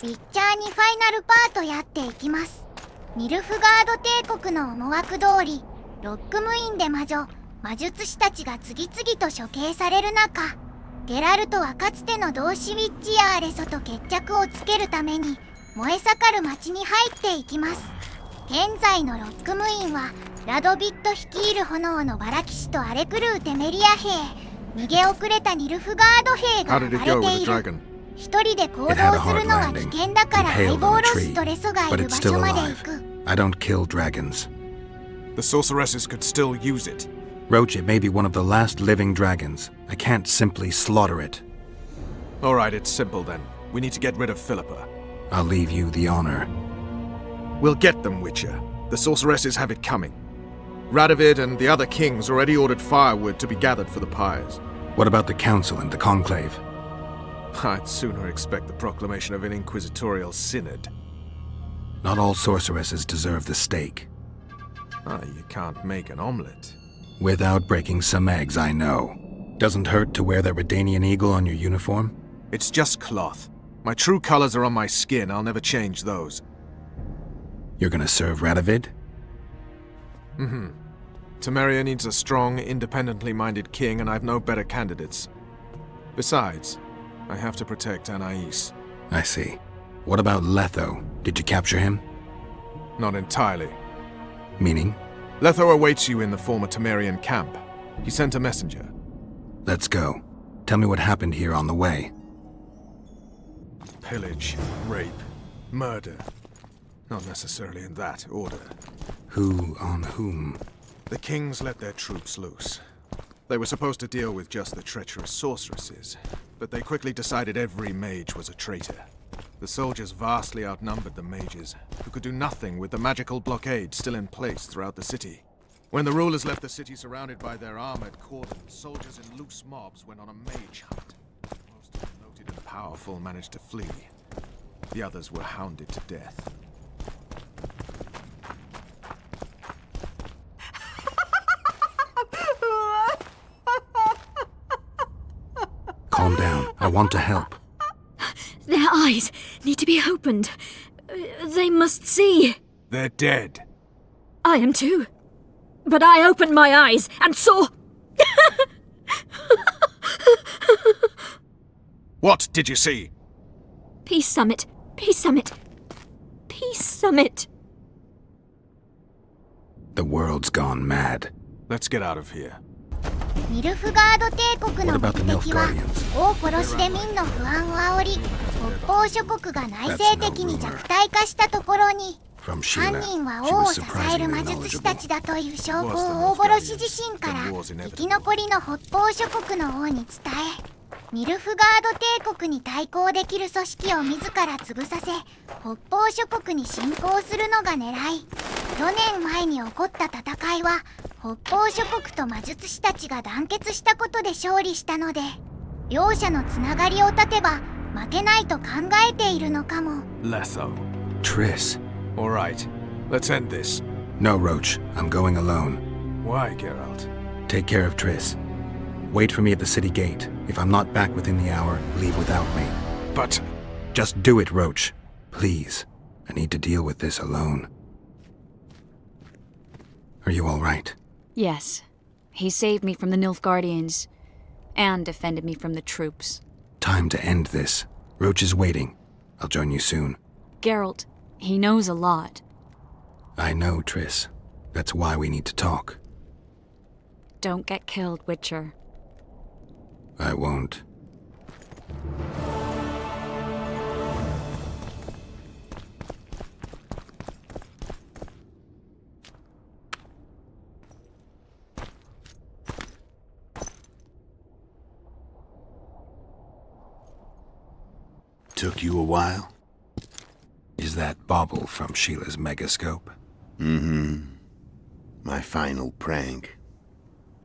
ウィッチャー2ファイナルパートやっていきます。ニルフガード帝国の思惑通り、ロックムインで魔術師たちが次々と処刑される中、ゲラルトはかつての同志ウィッチヤーレソと決着をつけるために燃え盛る町に入っていきます。現在のロックムインはラドビット率いる炎のバラ騎士と荒れ狂うテメリア兵、逃げ遅れたニルフガード兵が暴れている。一人で行動するのは危険だから相棒ロスとレソがいる場所まで行く。I don't kill dragons. The sorceresses could still use it. Roach, it may be one of the last living dragons. I can't simply slaughter it. Alright, it's simple then. We need to get rid of Philippa. I'll leave you the honor. We'll get them, Witcher. The sorceresses have it coming. Radovid and the other kings already ordered firewood to be gathered for the pyres. What about the council and the conclave? I'd sooner expect the proclamation of an inquisitorial synod. Not all sorceresses deserve the stake. You can't make an omelette. Without breaking some eggs, I know. Doesn't hurt to wear that Redanian eagle on your uniform? It's just cloth. My true colors are on my skin. I'll never change those. You're gonna serve Radovid? Temeria needs a strong, independently minded king, and I've no better candidates. Besides, I have to protect Anais. I see. What about Letho? Did you capture him? Not entirely. Meaning? Letho awaits you in the former Temerian camp. He sent a messenger. Let's go. Tell me what happened here on the way. Pillage, rape, murder. Not necessarily in that order. Who on whom? The kings let their troops loose. They were supposed to deal with just the treacherous sorceresses, but they quickly decided every mage was a traitor. The soldiers vastly outnumbered the mages, who could do nothing with the magical blockade still in place throughout the city. When the rulers left the city surrounded by their armored cordons, soldiers in loose mobs went on a mage hunt. Most of the noted and powerful managed to flee. The others were hounded to death. Calm down. I want to help. Their eyes need to be opened. They must see. They're dead. I am too. But I opened my eyes and saw... What did you see? Peace Summit. Peace Summit. Peace Summit. The world's gone mad. Let's get out of here. ニルフガード帝国の目的は王殺しで民の不安を煽り、北方諸国が内政的に弱体化したところに、犯人は王を支える魔術師たちだという証拠を大殺し自身から生き残りの北方諸国の王に伝え、ニルフガード帝国に対抗できる組織を自ら潰させ、北方諸国に侵攻するのが狙い。4年前に起こった戦いは北方諸国と魔術師たちが団結したことで勝利したので、両者のつながりを断てば負けないと考えているのかも。Letho. Triss. All right, let's end this. No, Roach. I'm going alone. Why, Geralt? Take care of Triss. Wait for me at the city gate. If I'm not back within the hour, leave without me. But... Just do it, Roach. Please. I need to deal with this alone. Are you all right? Yes. He saved me from the Nilfgaardians, and defended me from the troops. Time to end this. Roach is waiting. I'll join you soon. Geralt, he knows a lot. I know, Triss. That's why we need to talk. Don't get killed, Witcher. I won't. Took you a while? Is that bauble from Sheila's megascope? My final prank.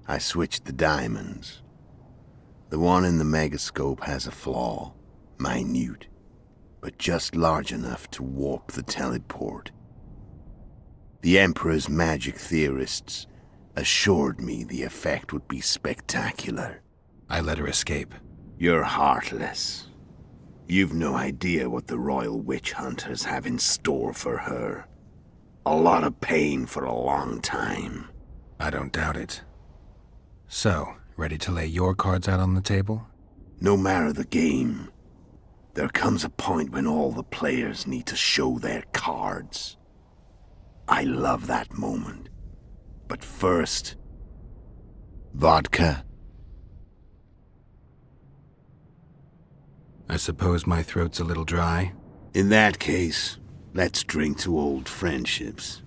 I switched the diamonds. The one in the megascope has a flaw. Minute. But just large enough to warp the teleport. The Emperor's magic theorists assured me the effect would be spectacular. I let her escape. You're heartless. You've no idea what the royal witch hunters have in store for her. A lot of pain for a long time. I don't doubt it. So, ready to lay your cards out on the table? No matter the game, there comes a point when all the players need to show their cards. I love that moment. But first... vodka? I suppose my throat's a little dry. In that case, let's drink to old friendships.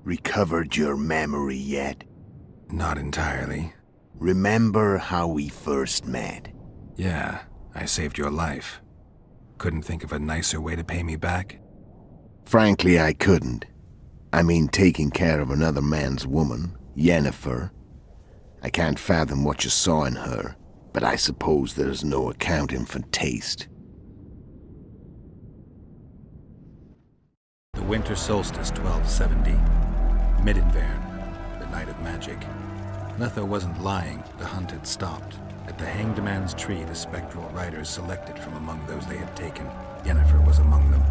Recovered your memory yet? Not entirely. Remember how we first met? Yeah, I saved your life. Couldn't think of a nicer way to pay me back? Frankly, I couldn't. I mean, taking care of another man's woman, Yennefer. I can't fathom what you saw in her, but I suppose there's no accounting for taste. The winter solstice 1270. Midinvern, the night of magic. Letho wasn't lying, the hunt had stopped. At the Hanged Man's Tree, the spectral riders selected from among those they had taken. Yennefer was among them.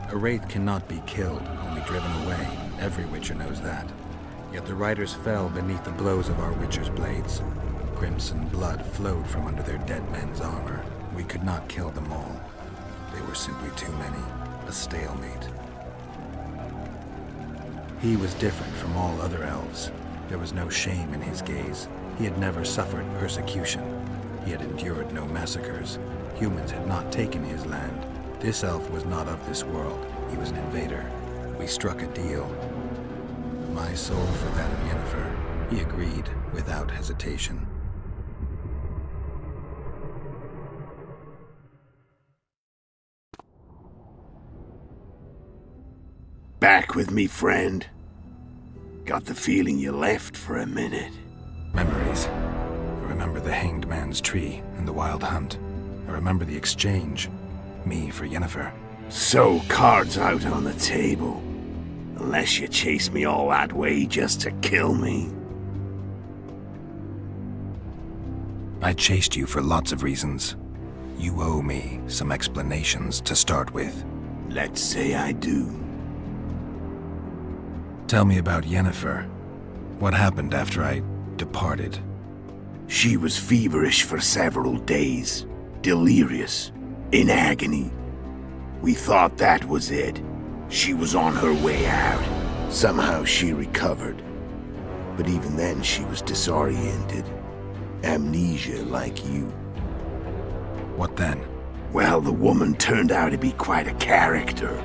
A wraith cannot be killed, only driven away. Every Witcher knows that. Yet the riders fell beneath the blows of our Witcher's blades. Crimson blood flowed from under their dead men's armor. We could not kill them all. They were simply too many. A stalemate. He was different from all other elves. There was no shame in his gaze. He had never suffered persecution. He had endured no massacres. Humans had not taken his land. This elf was not of this world. He was an invader. We struck a deal. My soul for that of Yennefer. He agreed without hesitation. Back with me, friend. Got the feeling you left for a minute. Memories. I remember the Hanged Man's Tree and the Wild Hunt. I remember the exchange. Me for Yennefer. So, cards out on the table. Unless you chase me all that way just to kill me. I chased you for lots of reasons. You owe me some explanations to start with. Let's say I do. Tell me about Yennefer. What happened after I departed? She was feverish for several days. Delirious. In agony. We thought that was it. She was on her way out. Somehow she recovered. But even then she was disoriented. Amnesia like you. What then? Well, the woman turned out to be quite a character.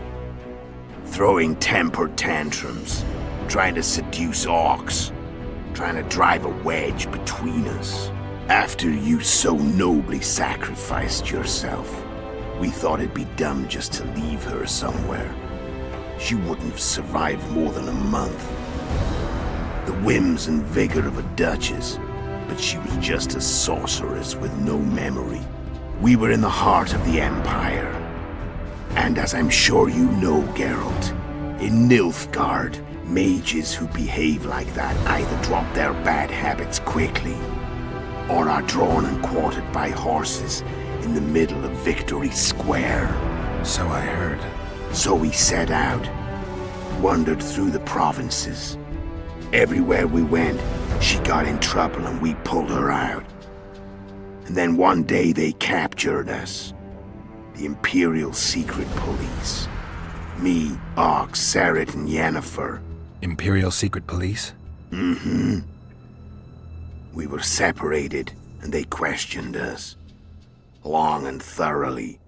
Throwing temper tantrums, trying to seduce orcs, trying to drive a wedge between us. After you so nobly sacrificed yourself, we thought it'd be dumb just to leave her somewhere. She wouldn't have survived more than a month. The whims and vigor of a duchess, but she was just a sorceress with no memory. We were in the heart of the Empire. And as I'm sure you know, Geralt, in Nilfgaard, mages who behave like that either drop their bad habits quickly, or are drawn and quartered by horses in the middle of Victory Square. So I heard. So we set out, wandered through the provinces. Everywhere we went, she got in trouble and we pulled her out. And then one day they captured us. The Imperial Secret Police. Me, Ox, Serret, and Yennefer. Imperial Secret Police? Mm-hmm. We were separated, and they questioned us. Long and thoroughly,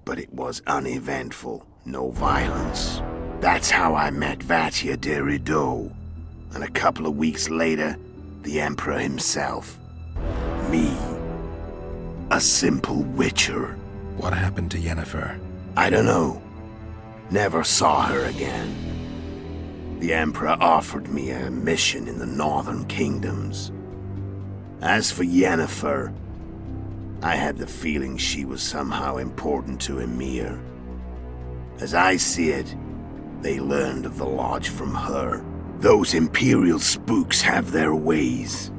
but it was uneventful, no violence. That's how I met Vatia de Rideau, and a couple of weeks later, the Emperor himself. Me. A simple witcher. What happened to Yennefer? I don't know. Never saw her again. The Emperor offered me a mission in the northern kingdoms. As for Yennefer, I had the feeling she was somehow important to Emir. As I see it, they learned of the lodge from her. Those Imperial spooks have their ways.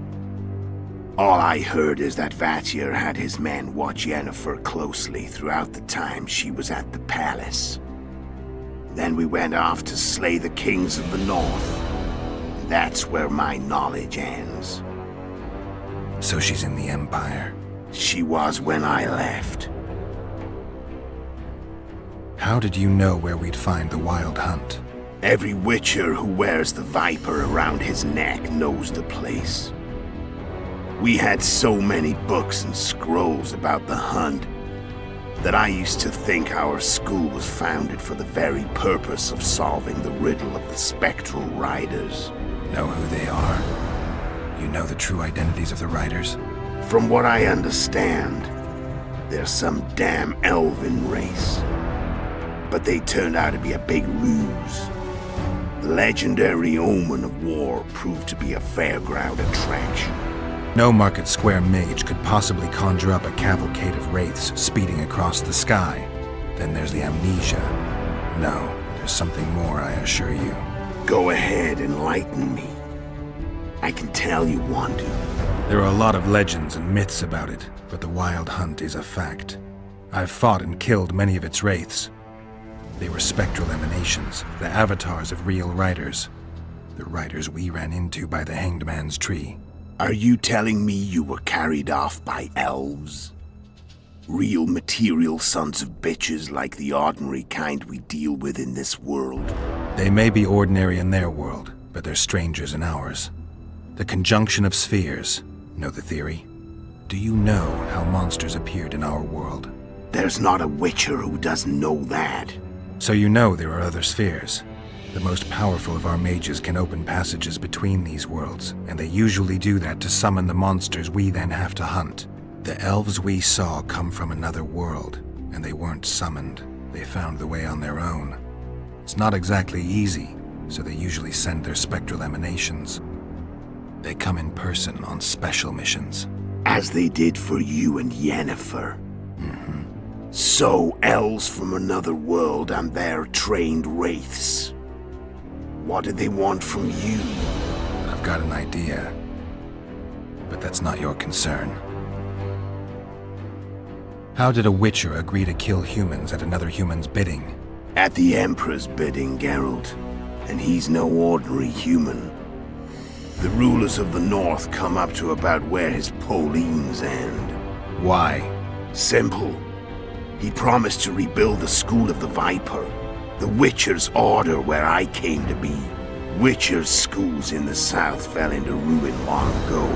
All I heard is that Vattir had his men watch Yennefer closely throughout the time she was at the palace. Then we went off to slay the kings of the north. That's where my knowledge ends. So she's in the Empire. She was when I left. How did you know where we'd find the Wild Hunt? Every Witcher who wears the viper around his neck knows the place. We had so many books and scrolls about the hunt that I used to think our school was founded for the very purpose of solving the riddle of the spectral riders. Know who they are? You know the true identities of the riders? From what I understand, they're some damn elven race. But they turned out to be a big ruse. The legendary omen of war proved to be a fairground attraction. No Market Square mage could possibly conjure up a cavalcade of wraiths speeding across the sky. Then there's the amnesia. No, there's something more, I assure you. Go ahead, enlighten me. I can tell you want to. There are a lot of legends and myths about it, but the Wild Hunt is a fact. I've fought and killed many of its wraiths. They were spectral emanations, the avatars of real riders. The riders we ran into by the Hanged Man's Tree. Are you telling me you were carried off by elves? Real material sons of bitches like the ordinary kind we deal with in this world? They may be ordinary in their world, but they're strangers in ours. The conjunction of spheres. Know the theory? Do you know how monsters appeared in our world? There's not a Witcher who doesn't know that. So you know there are other spheres. The most powerful of our mages can open passages between these worlds, and they usually do that to summon the monsters we then have to hunt. The elves we saw come from another world, and they weren't summoned. They found the way on their own. It's not exactly easy, so they usually send their spectral emanations. They come in person on special missions. As they did for you and Yennefer. So, elves from another world and their trained wraiths. What did they want from you? I've got an idea, but that's not your concern. How did a Witcher agree to kill humans at another human's bidding? At the Emperor's bidding, Geralt. And he's no ordinary human. The rulers of the North come up to about where his Pauline's end. Why? Simple. He promised to rebuild the School of the Viper. The Witcher's order where I came to be. Witcher's schools in the south fell into ruin long ago.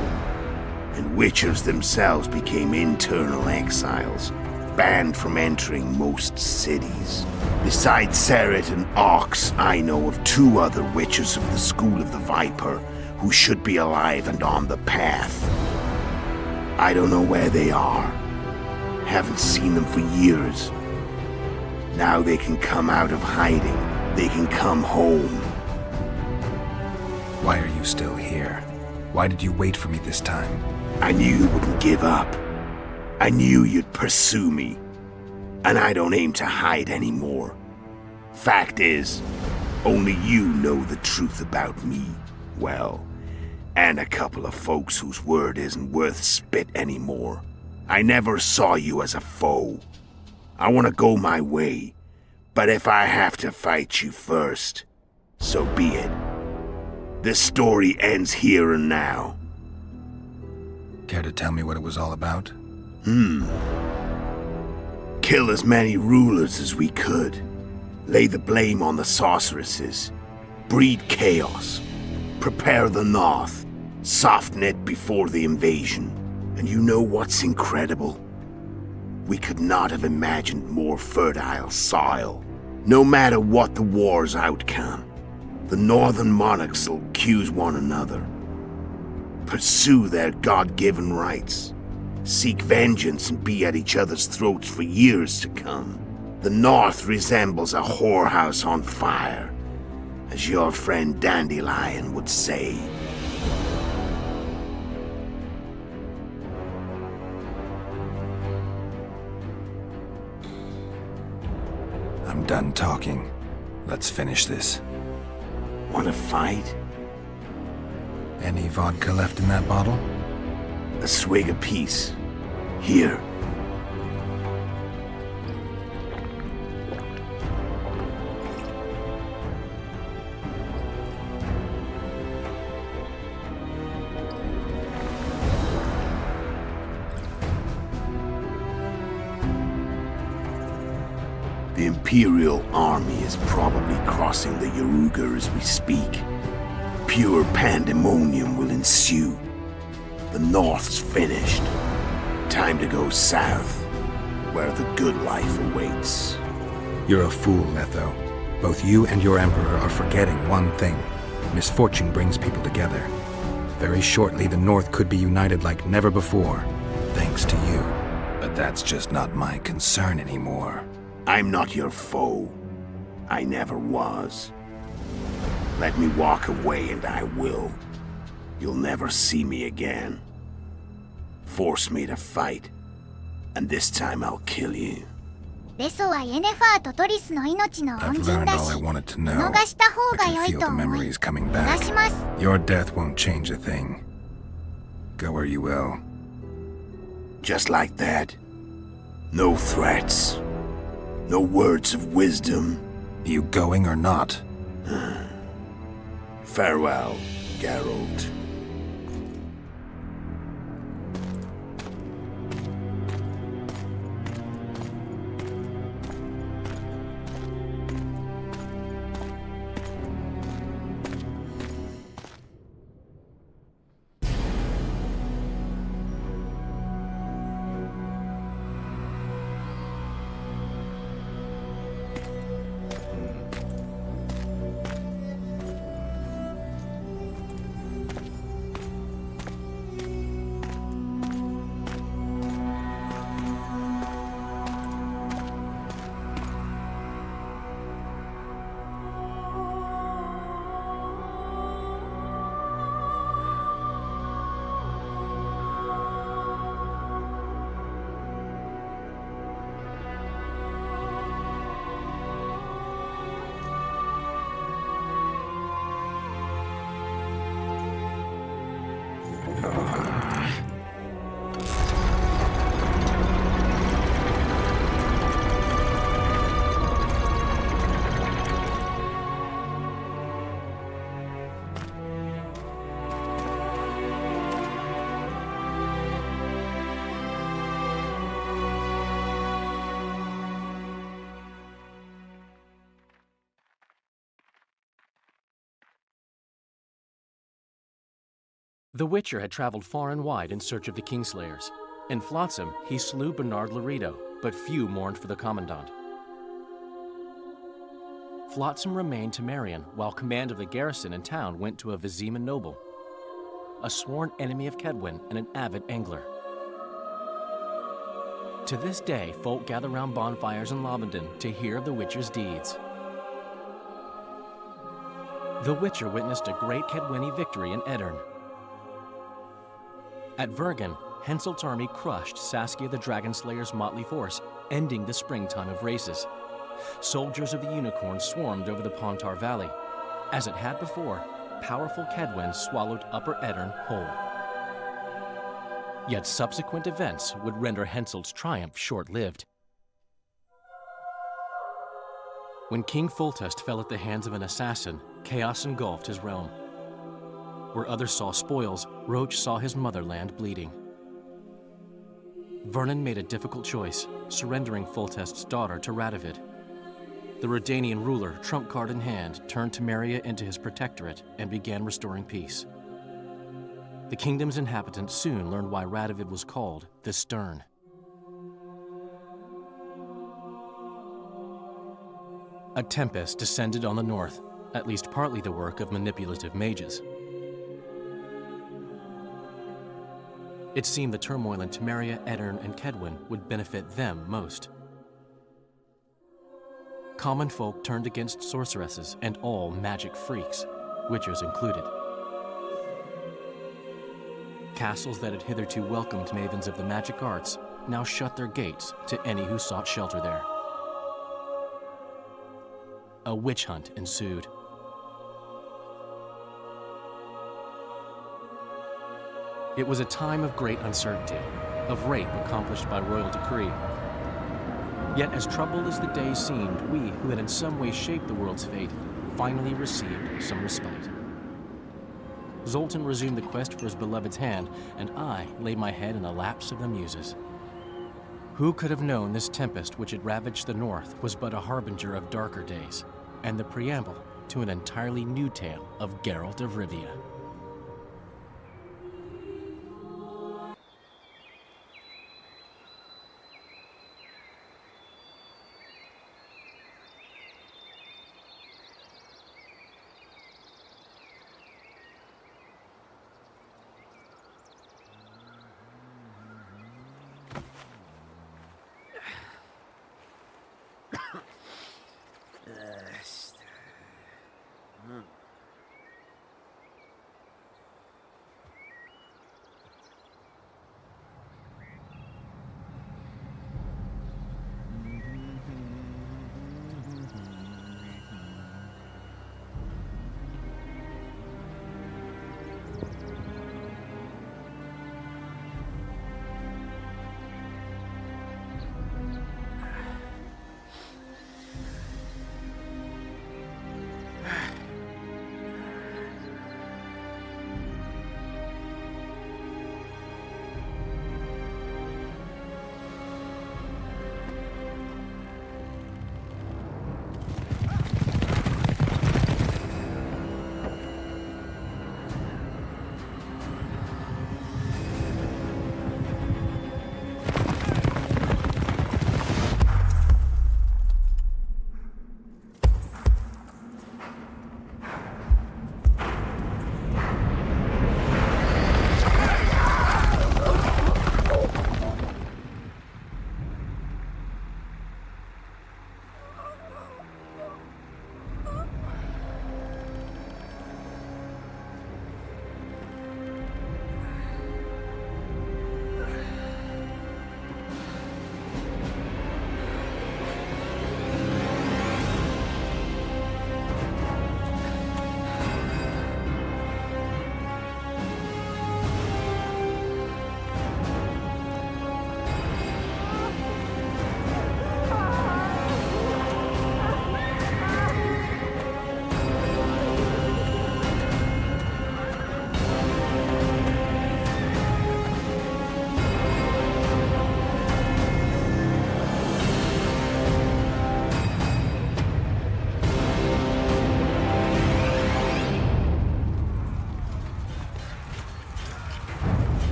And Witchers themselves became internal exiles, banned from entering most cities. Besides Seret and Ox, I know of 2 other Witchers of the School of the Viper who should be alive and on the path. I don't know where they are. Haven't seen them for years. Now they can come out of hiding. They can come home. Why are you still here? Why did you wait for me this time? I knew you wouldn't give up. I knew you'd pursue me. And I don't aim to hide anymore. Fact is, only you know the truth about me. Well, and a couple of folks whose word isn't worth spit anymore. I never saw you as a foe. I want to go my way, but if I have to fight you first, so be it. This story ends here and now. Care to tell me what it was all about? Kill as many rulers as we could. Lay the blame on the sorceresses. Breed chaos. Prepare the North. Soften it before the invasion. And you know what's incredible? We could not have imagined more fertile soil. No matter what the war's outcome, the northern monarchs will accuse one another. Pursue their God-given rights. Seek vengeance and be at each other's throats for years to come. The North resembles a whorehouse on fire, as your friend Dandelion would say. done talking. Let's finish this. Want to fight? Any vodka left in that bottle? A swig apiece. Here. The Imperial army is probably crossing the Yaruga as we speak. Pure pandemonium will ensue. The North's finished. Time to go south, where the good life awaits. You're a fool, Letho. Both you and your Emperor are forgetting one thing. Misfortune brings people together. Very shortly, the North could be united like never before, thanks to you. But that's just not my concern anymore. I'm not your foe. I never was. Let me walk away and I will. You'll never see me again. Force me to fight, and this time I'll kill you. レソはイェネファーとトリスの命の恩 I've 人 learned だ all し I wanted to 見 know. 逃した方 I が can 良い feel と the 思い memories coming 逃 back. します Your death won't change a thing. Go where you will. Just like that. No threats. No words of wisdom. You going or not? Farewell, Geralt. The Witcher had traveled far and wide in search of the Kingslayers. In Flotsam, he slew Bernard Laredo, but few mourned for the Commandant. Flotsam remained to Marion, while command of the garrison and town went to a Vizima noble, a sworn enemy of Kedwin and an avid angler. To this day, folk gather round bonfires in Lobenden to hear of the Witcher's deeds. The Witcher witnessed a great Kedwini victory in Edirn. At Vergen, Henselt's army crushed Saskia the Dragonslayer's motley force, ending the springtime of races. Soldiers of the Unicorn swarmed over the Pontar Valley. As it had before, powerful Kedwen swallowed Upper Edirn whole. Yet subsequent events would render Henselt's triumph short-lived. When King Foltest fell at the hands of an assassin, chaos engulfed his realm. Where others saw spoils, Roach saw his motherland bleeding. Vernon made a difficult choice, surrendering Foltest's daughter to Radovid. The Redanian ruler, trump card in hand, turned Temeria into his protectorate and began restoring peace. The kingdom's inhabitants soon learned why Radovid was called the Stern. A tempest descended on the north, at least partly the work of manipulative mages. It seemed the turmoil in Temeria, Edirn, and Kedwen would benefit them most. Common folk turned against sorceresses and all magic freaks, witchers included. Castles that had hitherto welcomed mavens of the magic arts now shut their gates to any who sought shelter there. a witch hunt ensued. It was a time of great uncertainty, of rape accomplished by royal decree. Yet as troubled as the days seemed, we, who had in some way shaped the world's fate, finally received some respite. Zoltan resumed the quest for his beloved's hand, and I laid my head in the laps of the muses. Who could have known this tempest which had ravaged the north was but a harbinger of darker days, and the preamble to an entirely new tale of Geralt of Rivia.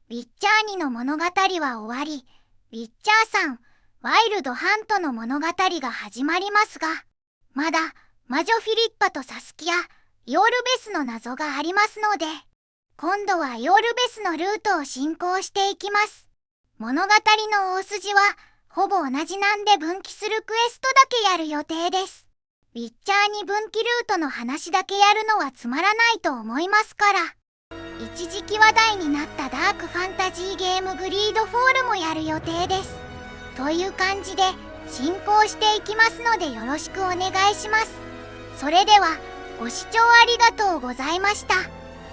ウィッチャー2の物語は終わり、ウィッチャーさん、ワイルドハントの物語が始まりますが、まだ魔女フィリッパとサスキア、イオルベスの謎がありますので、今度はイオルベスのルートを進行していきます。物語の大筋はほぼ同じなんで分岐するクエストだけやる予定です。ウィッチャー2分岐ルートの話だけやるのはつまらないと思いますから、一時期話題になったダークファンタジーゲームグリードフォールもやる予定です。という感じで進行していきますのでよろしくお願いします。それではご視聴ありがとうございました。